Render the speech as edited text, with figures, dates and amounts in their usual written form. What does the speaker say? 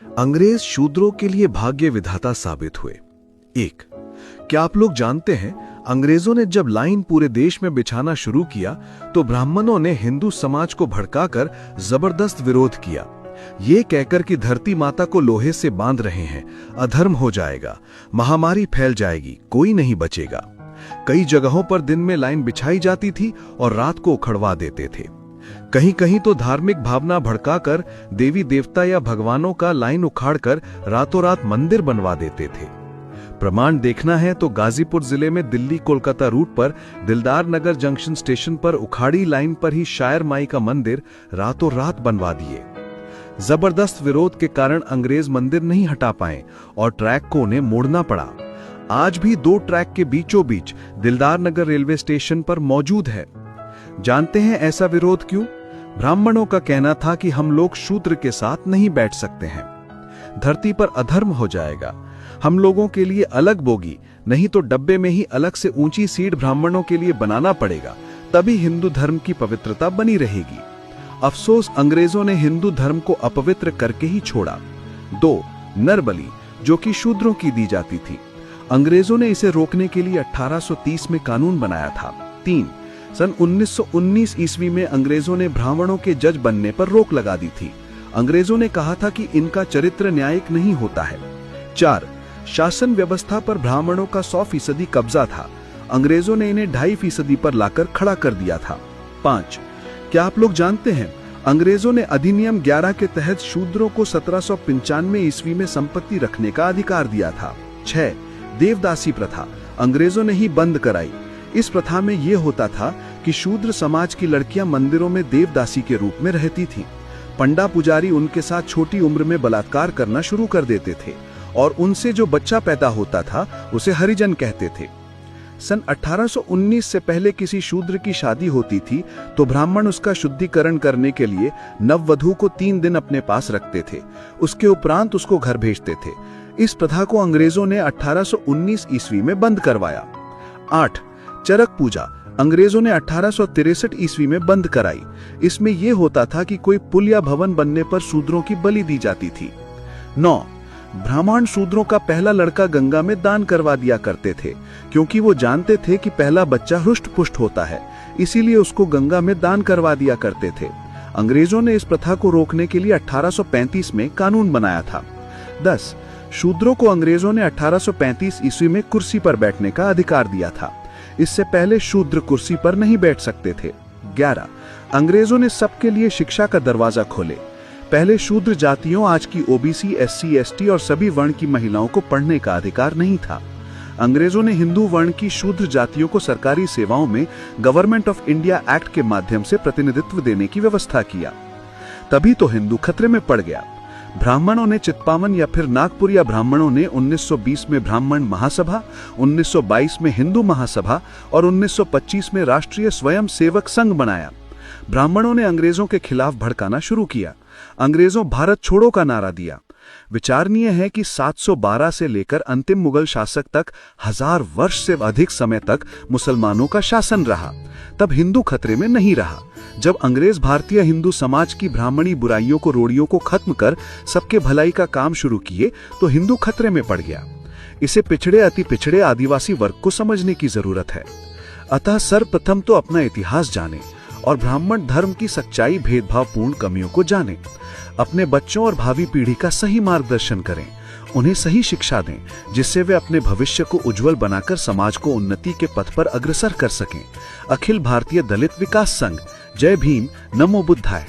अंग्रेज शूद्रों के लिए भाग्य विधाता साबित हुए। एक, क्या आप लोग जानते हैं, अंग्रेजों ने जब लाइन पूरे देश में बिछाना शुरू किया तो ब्राह्मणों ने हिंदू समाज को भड़काकर जबरदस्त विरोध किया, ये कहकर कि धरती माता को लोहे से बांध रहे हैं, अधर्म हो जाएगा, महामारी फैल जाएगी, कोई नहीं बचेगा। कई जगहों पर दिन में लाइन बिछाई जाती थी और रात को उखड़वा देते थे। कहीं कहीं तो धार्मिक भावना भड़काकर देवी देवता या भगवानों का लाइन उखाड़कर रातों रात मंदिर बनवा देते थे। प्रमाण देखना है तो गाजीपुर जिले में दिल्ली कोलकाता रूट पर दिलदार नगर जंक्शन स्टेशन पर उखाड़ी लाइन पर ही शायर माई का मंदिर रातों रात बनवा दिए। जबरदस्त विरोध के कारण अंग्रेज मंदिर नहीं हटा पाए और ट्रैक को उन्हें मोड़ना पड़ा। आज भी दो ट्रैक के बीचों बीच दिलदार नगर रेलवे स्टेशन पर मौजूद है। जानते हैं ऐसा विरोध क्यों? ब्राह्मणों का कहना था कि हम लोग शूद्र के साथ नहीं बैठ सकते हैं, धरती पर अधर्म हो जाएगा, हम लोगों के लिए अलग बोगी, नहीं तो डब्बे में ही अलग से ऊंची सीट ब्राह्मणों के लिए बनाना पड़ेगा, तभी हिंदू धर्म की पवित्रता बनी रहेगी। अफसोस अंग्रेजों ने हिंदू धर्म को अपवित्र करके ही छोड़ा। 2, नरबली, जो कि शूद्रों की दी जाती थी। अंग्रेजों ने इसे रोकने के लिए 1830 में कानून बनाया था। 3, सन 1919 ईस्वी में अंग्रेजों ने ब्राह्मणों के जज बनने पर रोक लगा दी थी। अंग्रेजों ने कहा था कि इनका चरित्र न्यायिक नहीं होता है। 4, शासन व्यवस्था पर ब्राह्मणों का 100% कब्जा था। अंग्रेजों ने इन्हें 2.5% पर लाकर खड़ा कर दिया था। 5, क्या आप लोग जानते हैं, अंग्रेजों ने अधिनियम 11 के तहत शूद्रों को 1795 ईस्वी में संपत्ति रखने का अधिकार दिया था। 6, देवदासी प्रथा अंग्रेजों ने ही बंद कराई। इस प्रथा में यह होता था कि शूद्र समाज की लड़कियां मंदिरों में देवदासी के रूप में रहती थीं। पंडा पुजारी उनके साथ छोटी उम्र में बलात्कार करना शुरू कर देते थे और उनसे जो बच्चा पैदा होता था उसे हरिजन कहते थे। सन 1819 से पहले किसी शूद्र की शादी होती थी तो ब्राह्मण उसका शुद्धिकरण करने के लिए नववधू को 3 दिन अपने पास रखते थे, उसके उपरांत उसको घर भेजते थे। इस प्रथा को अंग्रेजों ने 1819 ईस्वी में बंद करवाया। 8, चरक पूजा अंग्रेजों ने 1863 ईस्वी में बंद कराई। इसमें यह होता था कि कोई पुल या भवन बनने पर शूद्रों की बलि दी जाती थी। 9, ब्राह्मण शूद्रों का पहला लड़का गंगा में दान करवा दिया करते थे, क्योंकि वो जानते थे कि पहला बच्चा हृष्ट पुष्ट होता है, इसीलिए उसको गंगा में दान करवा दिया करते थे। अंग्रेजों ने इस प्रथा को रोकने के लिए 1835 में कानून बनाया था। 10, शूद्रों को अंग्रेजों ने 1835 ईस्वी में कुर्सी पर बैठने का अधिकार दिया था। इससे पहले शूद्र कुर्सी पर नहीं बैठ सकते थे। 11, अंग्रेजों ने सबके लिए शिक्षा का दरवाजा खोले। पहले शूद्र जातियों, आज की ओबीसी, एससी, एसटी और सभी वर्ण की महिलाओं को पढ़ने का अधिकार नहीं था। अंग्रेजों ने हिंदू वर्ण की शूद्र जातियों को सरकारी सेवाओं में गवर्नमेंट ऑफ इंडिया एक्ट के माध्यम से प्रतिनिधित्व देने की व्यवस्था किया। तभी तो हिंदू खतरे में पड़ गया। ब्राह्मणों ने चित्पावन या फिर नागपुरिया ब्राह्मणों ने 1920 में ब्राह्मण महासभा, 1922 में हिंदू महासभा और 1925 में राष्ट्रीय स्वयं सेवक संघ बनाया। ब्राह्मणों ने अंग्रेजों के खिलाफ भड़काना शुरू किया। अंग्रेजों भारत छोड़ो का नारा दिया। विचारणीय है कि 712 से लेकर अंतिम मुगल शासक तक 1000 वर्ष से अधिक समय तक मुसलमानों का शासन रहा। तब हिंदू खतरे में नहीं रहा। जब अंग्रेज भारतीय हिंदू समाज की ब्राह्मणी बुराइयों को, रोड़ियों को खत्म कर सबके भलाई का काम शुरू किए तो हिंदू खतरे में पड़ गया। इसे पिछड़े, अति पिछड़े आदिवासी वर्ग को समझने की जरूरत है। अतः सर्वप्रथम तो अपना इतिहास जाने और ब्राह्मण धर्म की सच्चाई, भेदभावपूर्ण कमियों को जानें। अपने बच्चों और भावी पीढ़ी का सही मार्गदर्शन करें, उन्हें सही शिक्षा दें, जिससे वे अपने भविष्य को उज्जवल बनाकर समाज को उन्नति के पथ पर अग्रसर कर सकें। अखिल भारतीय दलित विकास संघ। जय भीम, नमो बुद्धाय।